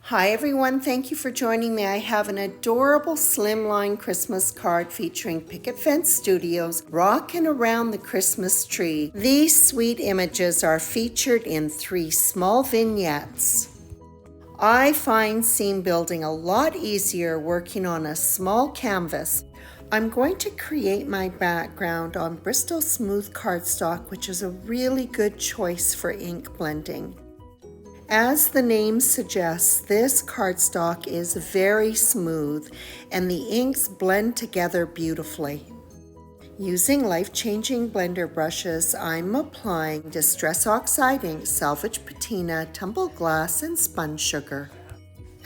Hi everyone, thank you for joining me. I have an adorable slimline Christmas card featuring Picket Fence Studios rocking around the Christmas tree. These sweet images are featured in 3 small vignettes. I find seam building a lot easier working on a small canvas. I'm going to create my background on Bristol Smooth cardstock, which is a really good choice for ink blending. As the name suggests, this cardstock is very smooth and the inks blend together beautifully. Using life-changing blender brushes, I'm applying Distress Oxide ink, Salvage Patina, Tumble Glass, and Spun Sugar.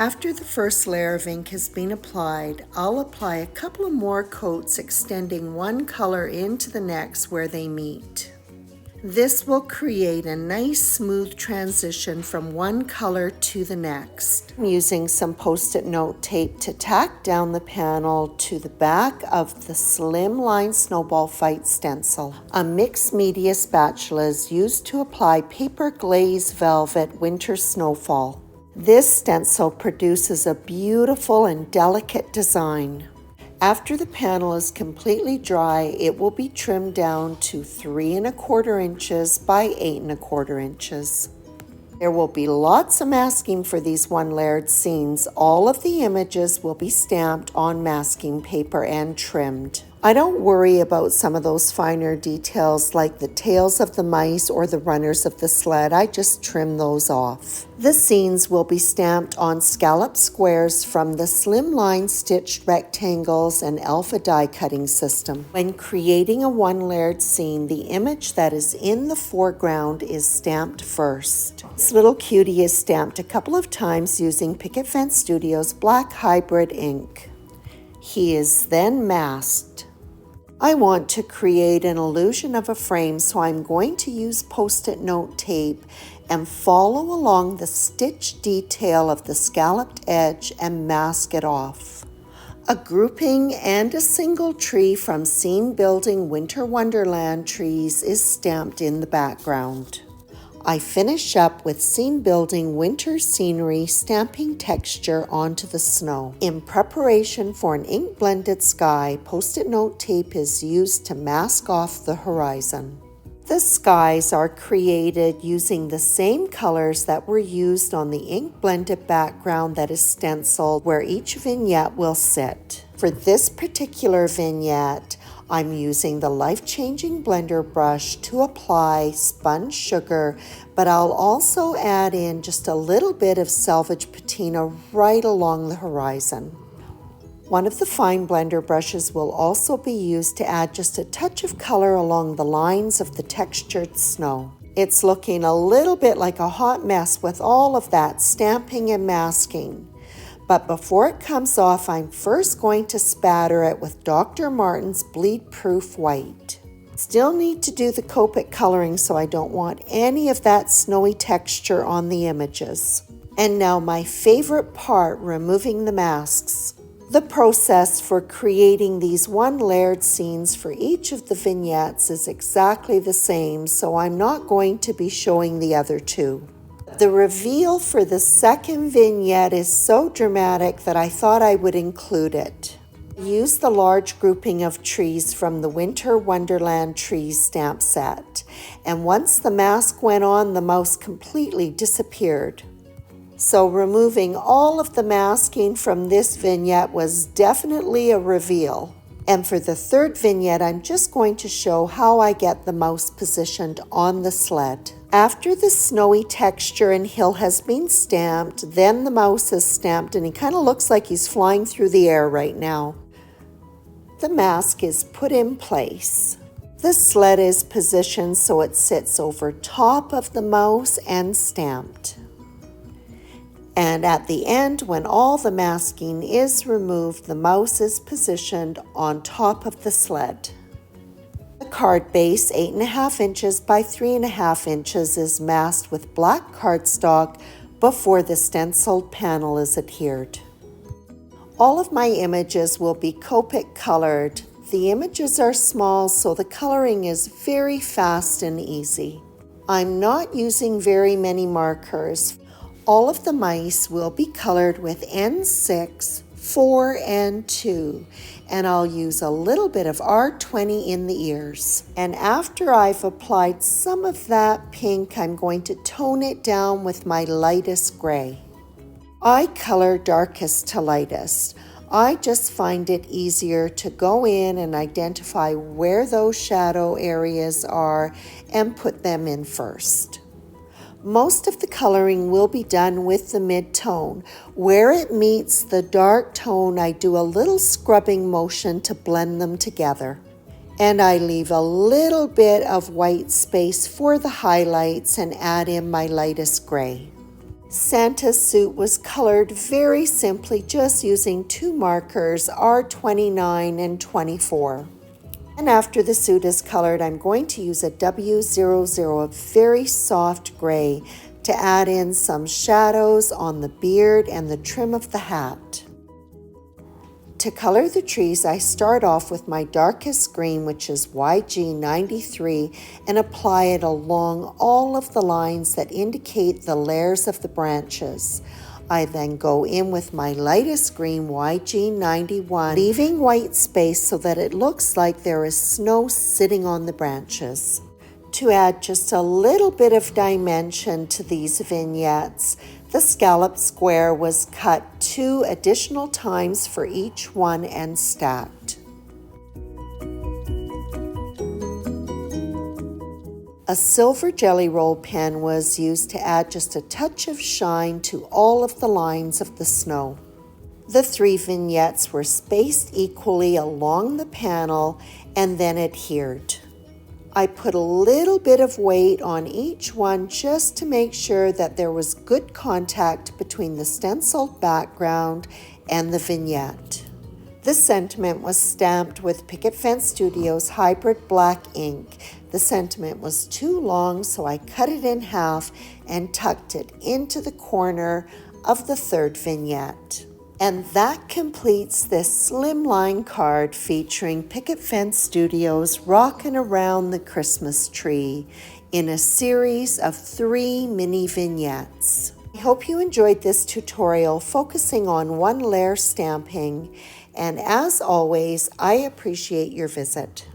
After the first layer of ink has been applied, I'll apply a couple of more coats extending one color into the next where they meet. This will create a nice smooth transition from one color to the next. I'm using some Post-it note tape to tack down the panel to the back of the Slimline Snowball Fight stencil. A mixed media spatula is used to apply Paper Glaze Velvet Winter Snowfall. This stencil produces a beautiful and delicate design. After the panel is completely dry, it will be trimmed down to 3 1/4 inches by 8 1/4 inches. There will be lots of masking for these one-layered scenes. All of the images will be stamped on masking paper and trimmed. I don't worry about some of those finer details like the tails of the mice or the runners of the sled. I just trim those off. The scenes will be stamped on scallop squares from the Slimline Stitched Rectangles and Alpha die cutting system. When creating a one-layered scene, the image that is in the foreground is stamped first. This little cutie is stamped a couple of times using Picket Fence Studios Black Hybrid ink. He is then masked. I want to create an illusion of a frame, so I'm going to use Post-it note tape and follow along the stitch detail of the scalloped edge and mask it off. A grouping and a single tree from Scene Building Winter Wonderland trees is stamped in the background. I finish up with Scene Building Winter Scenery stamping texture onto the snow. In preparation for an ink blended sky, Post-it note tape is used to mask off the horizon. The skies are created using the same colors that were used on the ink blended background that is stenciled where each vignette will sit. For this particular vignette, I'm using the life-changing blender brush to apply spun sugar, but I'll also add in just a little bit of Salvage Patina right along the horizon. One of the fine blender brushes will also be used to add just a touch of color along the lines of the textured snow. It's looking a little bit like a hot mess with all of that stamping and masking. But before it comes off, I'm first going to spatter it with Dr. Martin's Bleed Proof White. Still need to do the Copic coloring, so I don't want any of that snowy texture on the images. And now my favorite part, removing the masks. The process for creating these one-layered scenes for each of the vignettes is exactly the same, so I'm not going to be showing the other two. The reveal for the second vignette is so dramatic that I thought I would include it. I used the large grouping of trees from the Winter Wonderland Trees stamp set, and once the mask went on, the mouse completely disappeared. So removing all of the masking from this vignette was definitely a reveal. And for the third vignette, I'm just going to show how I get the mouse positioned on the sled. After the snowy texture and hill has been stamped, then the mouse is stamped and he kind of looks like he's flying through the air right now. The mask is put in place. The sled is positioned so it sits over top of the mouse and stamped. And at the end, when all the masking is removed, the mouse is positioned on top of the sled. The card base, 8 1/2 inches by 3 1/2 inches, is masked with black cardstock before the stenciled panel is adhered. All of my images will be Copic colored. The images are small, so the coloring is very fast and easy. I'm not using very many markers. All of the mice will be colored with N6, 4, and 2, and I'll use a little bit of R20 in the ears. And after I've applied some of that pink, I'm going to tone it down with my lightest gray. I color darkest to lightest. I just find it easier to go in and identify where those shadow areas are and put them in first. Most of the coloring will be done with the mid-tone. Where it meets the dark tone, I do a little scrubbing motion to blend them together. And I leave a little bit of white space for the highlights and add in my lightest gray. Santa's suit was colored very simply, just using two markers, R29 and 24. And after the suit is colored, I'm going to use a W00, a very soft gray, to add in some shadows on the beard and the trim of the hat. To color the trees, I start off with my darkest green, which is YG93, and apply it along all of the lines that indicate the layers of the branches. I then go in with my lightest green, YG91, leaving white space so that it looks like there is snow sitting on the branches. To add just a little bit of dimension to these vignettes, the scallop square was cut 2 additional times for each one and stacked. A silver jelly roll pen was used to add just a touch of shine to all of the lines of the snow. The 3 vignettes were spaced equally along the panel and then adhered. I put a little bit of weight on each one just to make sure that there was good contact between the stenciled background and the vignette. The sentiment was stamped with Picket Fence Studios Hybrid Black ink. The sentiment was too long, so I cut it in half and tucked it into the corner of the 3rd vignette. And that completes this slimline card featuring Picket Fence Studios Rockin' Around the Christmas Tree in a series of 3 mini vignettes. I hope you enjoyed this tutorial focusing on one layer stamping, and as always, I appreciate your visit.